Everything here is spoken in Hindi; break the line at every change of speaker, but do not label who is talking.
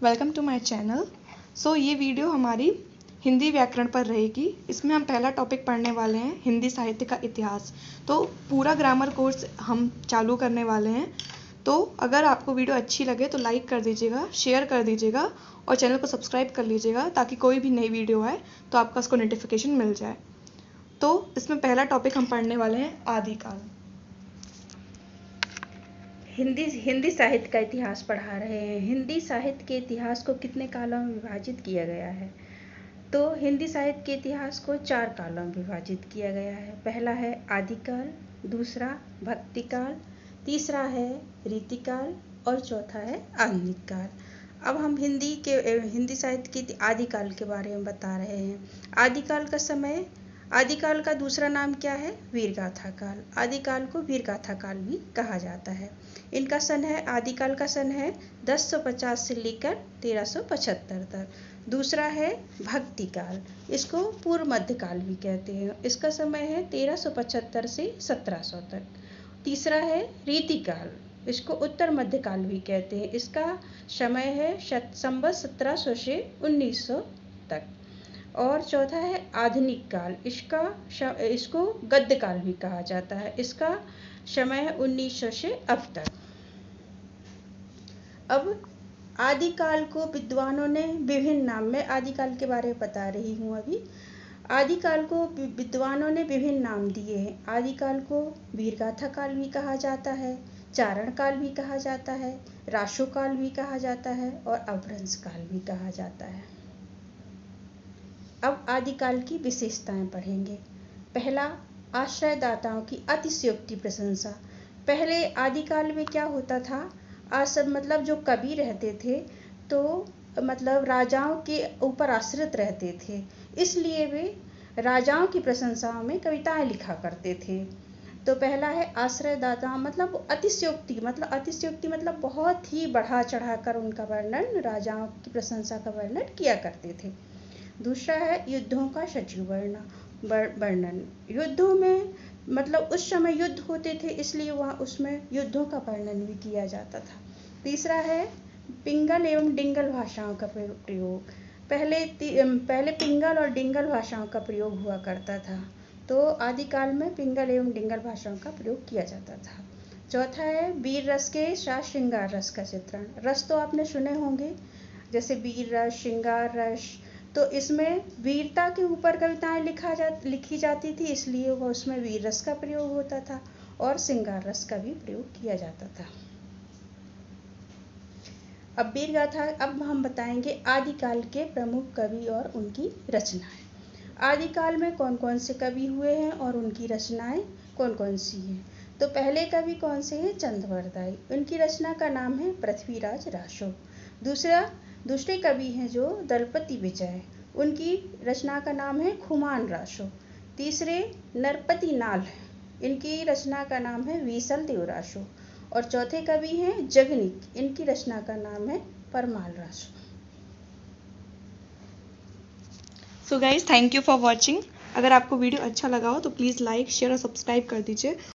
Welcome to my channel. ये वीडियो हमारी हिंदी व्याकरण पर रहेगी। इसमें हम पहला टॉपिक पढ़ने वाले हैं हिंदी साहित्य का इतिहास। तो पूरा ग्रामर कोर्स हम चालू करने वाले हैं। तो अगर आपको वीडियो अच्छी लगे तो लाइक कर दीजिएगा, शेयर कर दीजिएगा और चैनल को सब्सक्राइब कर लीजिएगा ताकि कोई भी नई वीडियो आए तो आपको उसको नोटिफिकेशन मिल जाए। तो इसमें पहला टॉपिक हम पढ़ने वाले हैं आदिकाल।
हिंदी साहित्य का इतिहास पढ़ा रहे हैं। हिंदी साहित्य के इतिहास को कितने कालों में विभाजित किया गया है? तो हिंदी साहित्य के इतिहास को 4 कालों में विभाजित किया गया है। पहला है आदिकाल, दूसरा भक्तिकाल, तीसरा है रीतिकाल और चौथा है आधुनिक काल। अब हम हिंदी साहित्य के आदिकाल के बारे में बता रहे हैं। आदिकाल का दूसरा नाम क्या है? वीरगाथा काल। आदिकाल को वीरगाथा काल भी कहा जाता है। आदिकाल का सन है 1050 से लेकर 1375 तक। दूसरा है भक्तिकाल, इसको पूर्व मध्यकाल भी कहते हैं। इसका समय है 1375 से 1700 तक। तीसरा है रीतिकाल, इसको उत्तर मध्यकाल भी कहते हैं। इसका समय है संवत 1700 से 1900 तक। और चौथा है आधुनिक काल, इसको गद्यकाल भी कहा जाता है। इसका समय है 1900 से अब तक। अब आदिकाल को विद्वानों ने विभिन्न नाम में, आदिकाल के बारे में बता रही हूँ अभी। आदिकाल को विद्वानों ने विभिन्न नाम दिए हैं। आदिकाल को वीरगाथा काल भी कहा जाता है, चारण काल भी कहा जाता है, राशो काल भी कहा जाता है और अपभ्रंश काल भी कहा जाता है। अब आदिकाल की विशेषताएं पढ़ेंगे। पहला, आश्रयदाताओं की अतिशयोक्ति प्रशंसा। पहले आदिकाल में क्या होता था? मतलब जो कवि रहते थे तो मतलब राजाओं के ऊपर आश्रित रहते थे, इसलिए वे राजाओं की प्रशंसाओं में कविताएं लिखा करते थे। तो पहला है आश्रयदाता, मतलब अतिशयोक्ति मतलब बहुत ही बढ़ा चढ़ाकर उनका वर्णन, राजाओं की प्रशंसा का वर्णन किया करते थे। दूसरा है युद्धों का सजीव वर्णन। युद्धों में मतलब उस समय युद्ध होते थे, इसलिए वहाँ उसमें युद्धों का वर्णन भी किया जाता था। तीसरा है पिंगल एवं डिंगल भाषाओं का प्रयोग। पहले पिंगल और डिंगल भाषाओं का प्रयोग हुआ करता था, तो आदिकाल में पिंगल एवं डिंगल भाषाओं का प्रयोग किया जाता था। चौथा है वीर रस के साथ श्रृंगार रस का चित्रण। रस तो आपने सुने होंगे, जैसे वीर रस, श्रृंगार रस। तो इसमें वीरता के ऊपर कविताएं लिखी जाती थी, इसलिए वह उसमें वीर रस का प्रयोग होता था और श्रृंगार रस का भी प्रयोग किया जाता था। अब हम बताएंगे आदिकाल के प्रमुख कवि और उनकी रचनाएं। आदिकाल में कौन कौन से कवि हुए हैं और उनकी रचनाएं कौन कौन सी हैं? तो पहले कवि कौन से हैं? चंद्रवरदाई। उनकी रचना का नाम है पृथ्वीराज रासो। दूसरे कवि हैं जो दलपति विजय, उनकी रचना का नाम है खुमान रासो। तीसरे नरपति नाल, इनकी रचना का नाम है वीसल देव रासो। और चौथे कवि हैं जगनिक, इनकी रचना का नाम है Parmal Raso.
So guys, thank you for watching. अगर आपको वीडियो अच्छा लगा हो तो प्लीज़ लाइक, शेयर और सब्सक्राइब कर दीजिए।